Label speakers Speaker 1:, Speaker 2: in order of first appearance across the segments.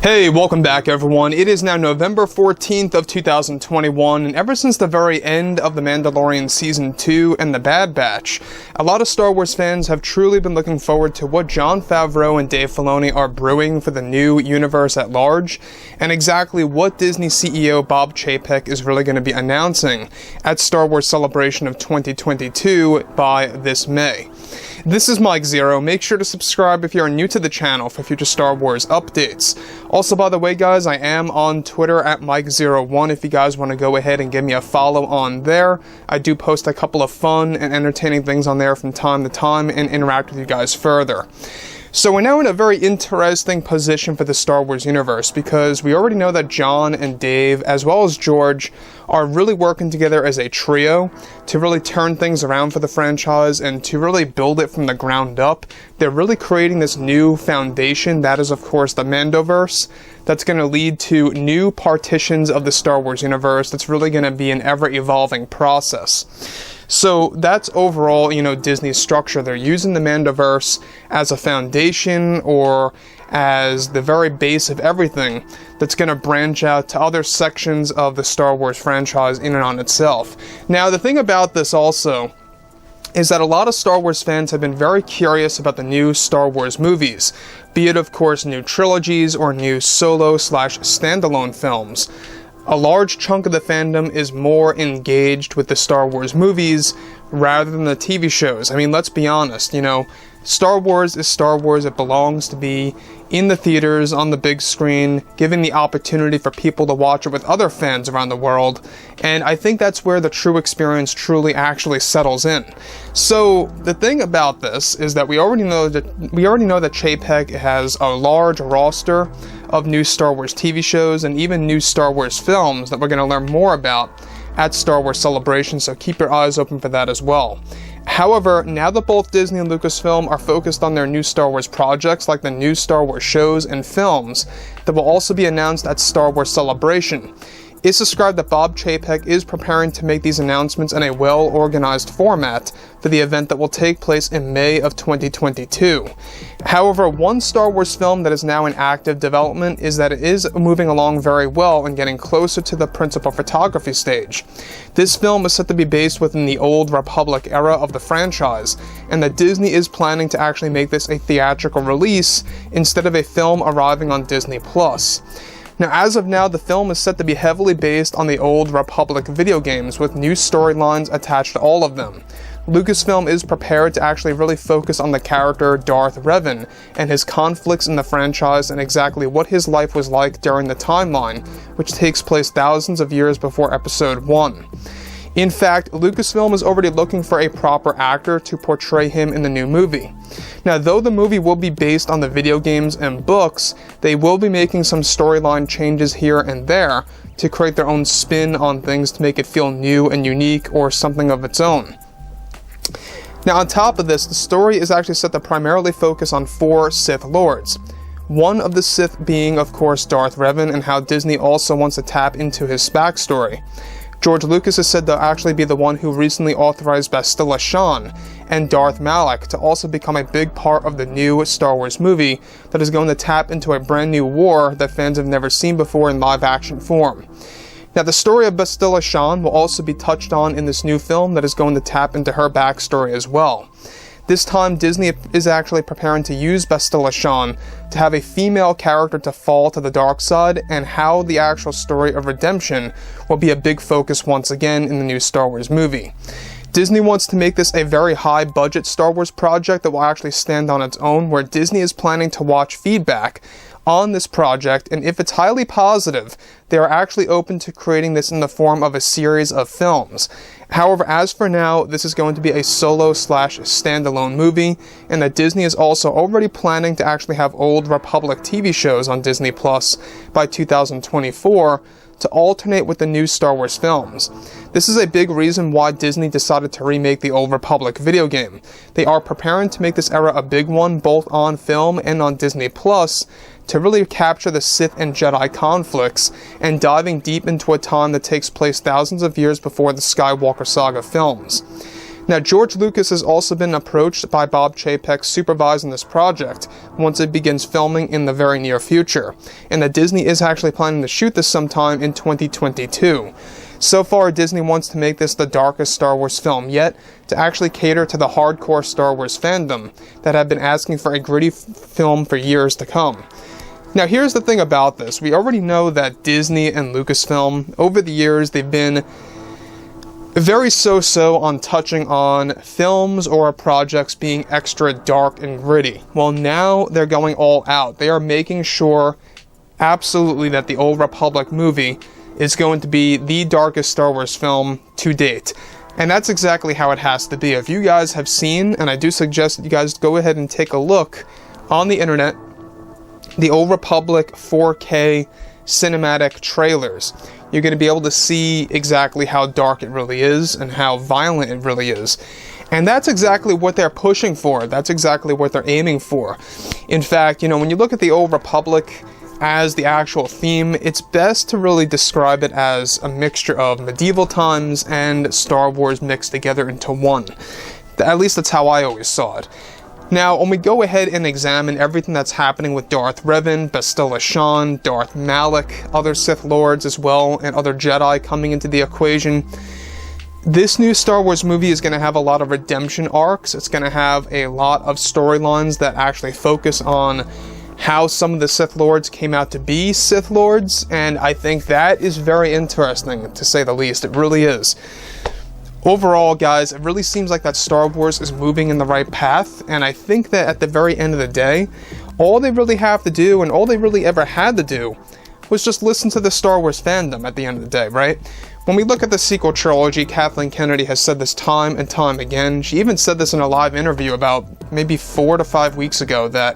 Speaker 1: Hey, welcome back everyone. It is now November 14th of 2021, and ever since the very end of The Mandalorian Season 2 and The Bad Batch, a lot of Star Wars fans have truly been looking forward to what Jon Favreau and Dave Filoni are brewing for the new universe at large, and exactly what Disney CEO Bob Chapek is really going to be announcing at Star Wars Celebration of 2022 by this May. This is Mike Zero. Make sure to subscribe if you are new to the channel for future Star Wars updates. Also, by the way, guys, I am on Twitter at Mike01 if you guys want to go ahead and give me a follow on there. I do post a couple of fun and entertaining things on there from time to time and interact with you guys further. So we're now in a very interesting position for the Star Wars universe because we already know that Jon and Dave, as well as George, are really working together as a trio to really turn things around for the franchise and to really build it from the ground up. They're really creating this new foundation that is, of course, the mandoverse, that's going to lead to new partitions of the Star Wars universe. That's really going to be an ever-evolving process. So that's overall, Disney's structure. They're using the mandoverse as a foundation or as the very base of everything that's going to branch out to other sections of the Star Wars franchise in and on itself. Now, the thing about this also is that a lot of Star Wars fans have been very curious about the new Star Wars movies, be it, of course, new trilogies or new solo/standalone films. A large chunk of the fandom is more engaged with the Star Wars movies rather than the TV shows. I mean, let's be honest, Star Wars is Star Wars. It belongs to be in the theaters, on the big screen, giving the opportunity for people to watch it with other fans around the world, and I think that's where the true experience truly actually settles in. So the thing about this is that we already know that Chapek has a large roster of new Star Wars TV shows and even new Star Wars films that we're going to learn more about at Star Wars Celebration, so keep your eyes open for that as well. However, now that both Disney and Lucasfilm are focused on their new Star Wars projects, like the new Star Wars shows and films that will also be announced at Star Wars Celebration, it's described that Bob Chapek is preparing to make these announcements in a well-organized format for the event that will take place in May of 2022. However, one Star Wars film that is now in active development is that it is moving along very well and getting closer to the principal photography stage. This film is set to be based within the Old Republic era of the franchise, and that Disney is planning to actually make this a theatrical release instead of a film arriving on Disney+. Now, as of now, the film is set to be heavily based on the Old Republic video games, with new storylines attached to all of them. Lucasfilm is prepared to actually really focus on the character Darth Revan and his conflicts in the franchise and exactly what his life was like during the timeline, which takes place thousands of years before Episode 1. In fact, Lucasfilm is already looking for a proper actor to portray him in the new movie. Now, though the movie will be based on the video games and books, they will be making some storyline changes here and there to create their own spin on things to make it feel new and unique or something of its own. Now, on top of this, the story is actually set to primarily focus on 4 Sith Lords. One of the Sith being, of course, Darth Revan, and how Disney also wants to tap into his backstory. George Lucas is said to actually be the one who recently authorized Bastila Shan and Darth Malak to also become a big part of the new Star Wars movie that is going to tap into a brand new war that fans have never seen before in live-action form. Now, the story of Bastila Shan will also be touched on in this new film that is going to tap into her backstory as well. This time, Disney is actually preparing to use Bastila Shan to have a female character to fall to the dark side, and how the actual story of redemption will be a big focus once again in the new Star Wars movie. Disney wants to make this a very high-budget Star Wars project that will actually stand on its own, where Disney is planning to watch feedback on this project, and if it's highly positive, they are actually open to creating this in the form of a series of films. However, as for now, this is going to be a solo/standalone movie, and that Disney is also already planning to actually have Old Republic TV shows on Disney Plus by 2024 to alternate with the new Star Wars films. This is a big reason why Disney decided to remake the Old Republic video game. They are preparing to make this era a big one, both on film and on Disney Plus, to really capture the Sith and Jedi conflicts and diving deep into a time that takes place thousands of years before the Skywalker saga films. Now, George Lucas has also been approached by Bob Chapek supervising this project once it begins filming in the very near future, and that Disney is actually planning to shoot this sometime in 2022. So far, Disney wants to make this the darkest Star Wars film yet, to actually cater to the hardcore Star Wars fandom that have been asking for a gritty film for years to come. Now, here's the thing about this. We already know that Disney and Lucasfilm, over the years, they've been very so-so on touching on films or projects being extra dark and gritty. Well, now they're going all out. They are making sure absolutely that the Old Republic movie is going to be the darkest Star Wars film to date. And that's exactly how it has to be. If you guys have seen, and I do suggest that you guys go ahead and take a look on the internet, the Old Republic 4K cinematic trailers, you're going to be able to see exactly how dark it really is and how violent it really is. And that's exactly what they're pushing for. That's exactly what they're aiming for. In fact, when you look at the Old Republic as the actual theme, it's best to really describe it as a mixture of medieval times and Star Wars mixed together into one. At least that's how I always saw it. Now, when we go ahead and examine everything that's happening with Darth Revan, Bastila Shan, Darth Malak, other Sith Lords as well, and other Jedi coming into the equation, this new Star Wars movie is going to have a lot of redemption arcs. It's going to have a lot of storylines that actually focus on how some of the Sith Lords came out to be Sith Lords, and I think that is very interesting, to say the least. It really is. Overall, guys, it really seems like that Star Wars is moving in the right path, and I think that at the very end of the day, all they really have to do, and all they really ever had to do, was just listen to the Star Wars fandom at the end of the day, right? When we look at the sequel trilogy, Kathleen Kennedy has said this time and time again. She even said this in a live interview about maybe 4 to 5 weeks ago, that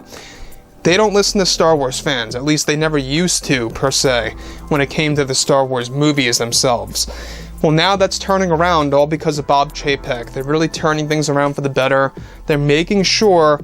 Speaker 1: they don't listen to Star Wars fans. At least they never used to, per se, when it came to the Star Wars movies themselves. Well, now that's turning around, all because of Bob Chapek. They're really turning things around for the better. They're making sure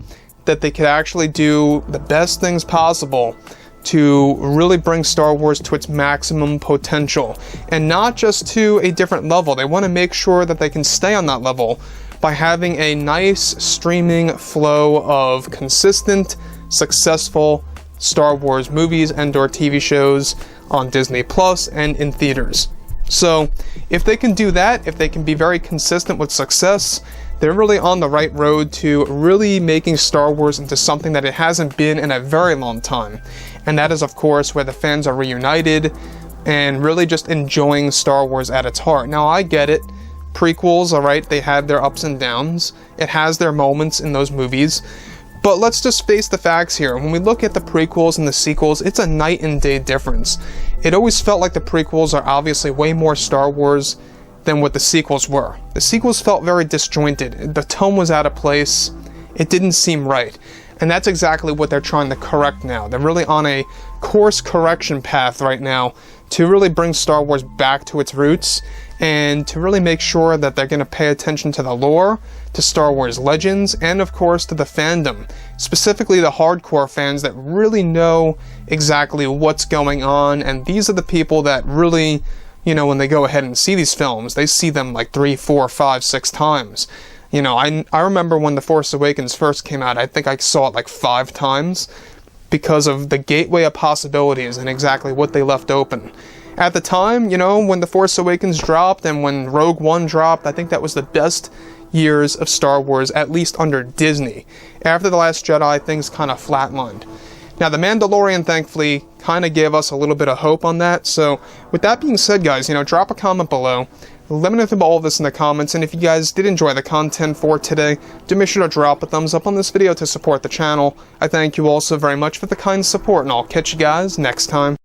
Speaker 1: that they can actually do the best things possible to really bring Star Wars to its maximum potential, and not just to a different level. They want to make sure that they can stay on that level by having a nice streaming flow of consistent, successful Star Wars movies and/or TV shows on Disney Plus and in theaters. So, if they can do that, if they can be very consistent with success, they're really on the right road to really making Star Wars into something that it hasn't been in a very long time. And that is, of course, where the fans are reunited and really just enjoying Star Wars at its heart. Now, I get it. Prequels, alright, they had their ups and downs. It has their moments in those movies. But let's just face the facts here. When we look at the prequels and the sequels, it's a night and day difference. It always felt like the prequels are obviously way more Star Wars than what the sequels were. The sequels felt very disjointed. The tone was out of place. It didn't seem right. And that's exactly what they're trying to correct now. They're really on a course correction path right now to really bring Star Wars back to its roots, and to really make sure that they're going to pay attention to the lore, to Star Wars legends, and of course to the fandom, specifically the hardcore fans that really know exactly what's going on. And these are the people that really, when they go ahead and see these films, they see them like 3, 4, 5, 6 times. I remember when The Force Awakens first came out, I think I saw it like 5 times because of the gateway of possibilities and exactly what they left open. At the time, when The Force Awakens dropped and when Rogue One dropped, I think that was the best years of Star Wars, at least under Disney. After The Last Jedi, things kind of flatlined. Now, The Mandalorian, thankfully, kind of gave us a little bit of hope on that. So, with that being said, guys, drop a comment below. Let me know about all of this in the comments, and if you guys did enjoy the content for today, do make sure to drop a thumbs up on this video to support the channel. I thank you all so very much for the kind support, and I'll catch you guys next time.